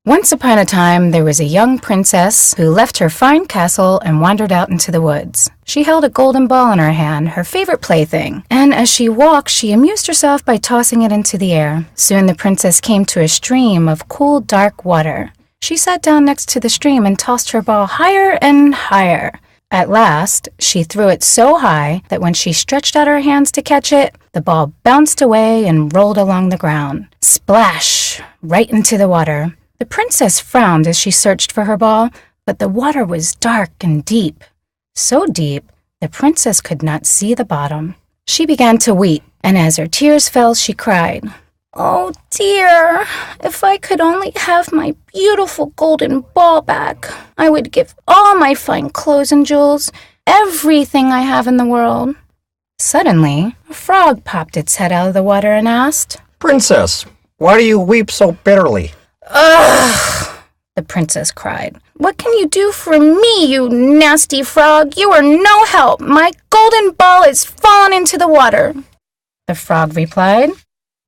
Once upon a time, there was a young princess who left her fine castle and wandered out into the woods. She held a golden ball in her hand, her favorite plaything, and as she walked, she amused herself by tossing it into the air. Soon the princess came to a stream of cool, dark water. She sat down next to the stream and tossed her ball higher and higher. At last, she threw it so high that when she stretched out her hands to catch it, the ball bounced away and rolled along the ground. Splash! Right into the water. The princess frowned as she searched for her ball, but the water was dark and deep. So deep, the princess could not see the bottom. She began to weep, and as her tears fell, she cried, "Oh dear, if I could only have my beautiful golden ball back, I would give all my fine clothes and jewels, everything I have in the world." Suddenly, a frog popped its head out of the water and asked, "Princess, why do you weep so bitterly?" "Ugh!" the princess cried. "What can you do for me, you nasty frog? You are no help. My golden ball has fallen into the water." The frog replied,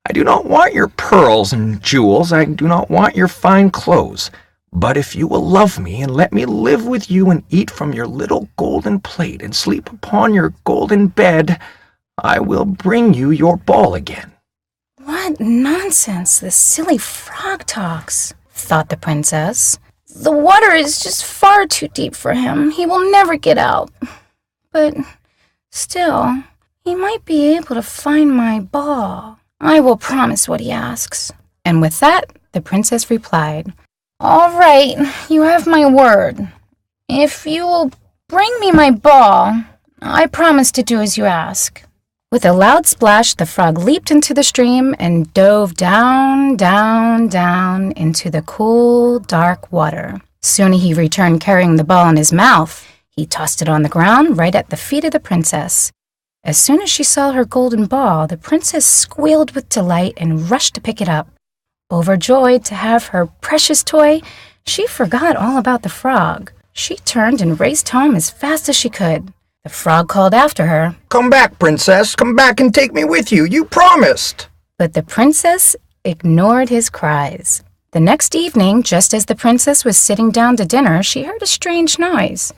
"I do not want your pearls and jewels. I do not want your fine clothes. But if you will love me and let me live with you and eat from your little golden plate and sleep upon your golden bed, I will bring you your ball again." "What nonsense this silly frog talks," thought the princess. "The water is just far too deep for him. He will never get out. But still, he might be able to find my ball. I will promise what he asks." And with that, the princess replied, "All right, you have my word. If you will bring me my ball, I promise to do as you ask." With a loud splash, the frog leaped into the stream and dove down, down, down into the cool, dark water. Soon he returned carrying the ball in his mouth. He tossed it on the ground right at the feet of the princess. As soon as she saw her golden ball, the princess squealed with delight and rushed to pick it up. Overjoyed to have her precious toy, she forgot all about the frog. She turned and raced home as fast as she could. The frog called after her, "Come back, princess. Come back and take me with you. You promised." But the princess ignored his cries. The next evening, just as the princess was sitting down to dinner, she heard a strange noise.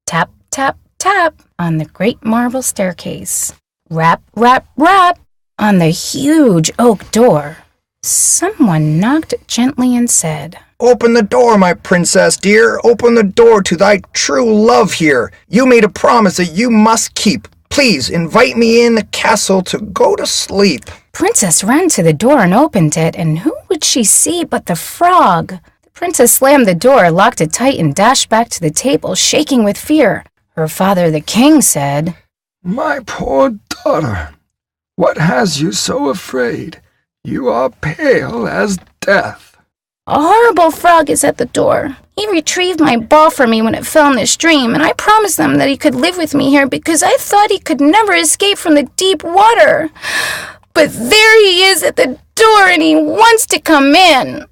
Tap, tap, tap on the great marble staircase. Rap, rap, rap on the huge oak door. Someone knocked gently and said, "Open the door, my princess dear. Open the door to thy true love here. You made a promise that you must keep. Please invite me in the castle to go to sleep." Princess ran to the door and opened it, and who would she see but the frog? The princess slammed the door, locked it tight, and dashed back to the table, shaking with fear. Her father, the king, said, "My poor daughter, what has you so afraid? You are pale as death." "A horrible frog is at the door. He retrieved my ball for me when it fell in the stream, and I promised him that he could live with me here because I thought he could never escape from the deep water. But there he is at the door, and he wants to come in."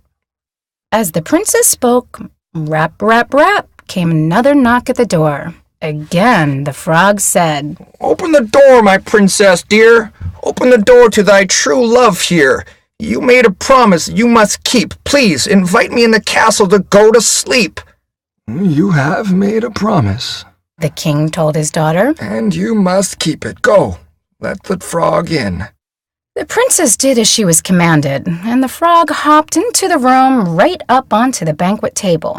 As the princess spoke, rap, rap, rap, came another knock at the door. Again, the frog said, "Open the door, my princess dear. Open the door to thy true love here. You made a promise you must keep. Please invite me in the castle to go to sleep." "You have made a promise, the king told his daughter, and you must keep it. Go, let the frog in." The princess did as she was commanded, and the frog hopped into the room right up onto the banquet table.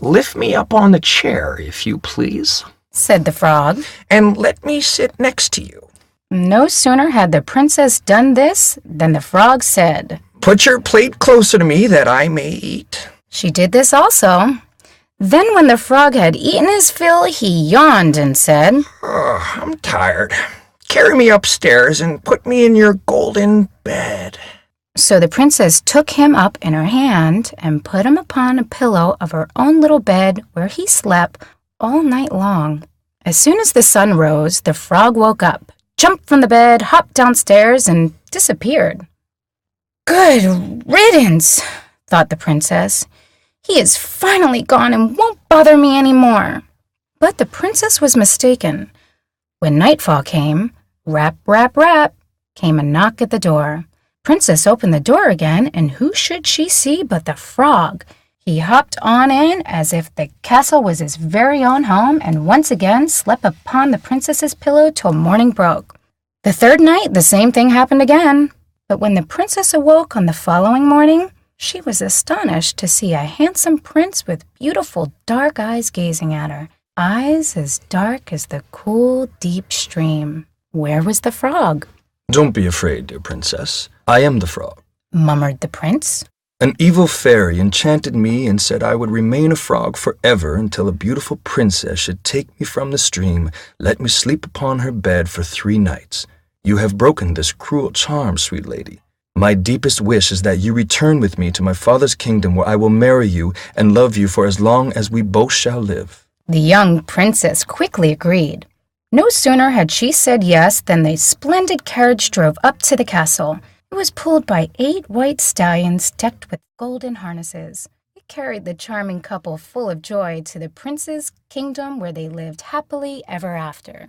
"Lift me up on the chair, if you please," said the frog, "and let me sit next to you." No sooner had the princess done this than the frog said, "Put your plate closer to me that I may eat." She did this also. Then when the frog had eaten his fill, he yawned and said, "I'm tired. Carry me upstairs and put me in your golden bed." So the princess took him up in her hand and put him upon a pillow of her own little bed where he slept all night long. As soon as the sun rose, the frog woke up, jumped from the bed, hopped downstairs, and disappeared. "Good riddance," thought the princess. "He is finally gone and won't bother me any more." But the princess was mistaken. When nightfall came, rap, rap, rap, came a knock at the door. Princess opened the door again, and who should she see but the frog? He hopped on in as if the castle was his very own home and once again slept upon the princess's pillow till morning broke. The third night the same thing happened again, but when the princess awoke on the following morning, she was astonished to see a handsome prince with beautiful dark eyes gazing at her, eyes as dark as the cool, deep stream. Where was the frog? "Don't be afraid, dear princess. I am the frog," murmured the prince. "An evil fairy enchanted me and said I would remain a frog forever until a beautiful princess should take me from the stream, let me sleep upon her bed for 3 nights. You have broken this cruel charm, sweet lady. My deepest wish is that you return with me to my father's kingdom, where I will marry you and love you for as long as we both shall live." The young princess quickly agreed. No sooner had she said yes than the splendid carriage drove up to the castle. It was pulled by 8 white stallions decked with golden harnesses. It carried the charming couple full of joy to the prince's kingdom, where they lived happily ever after.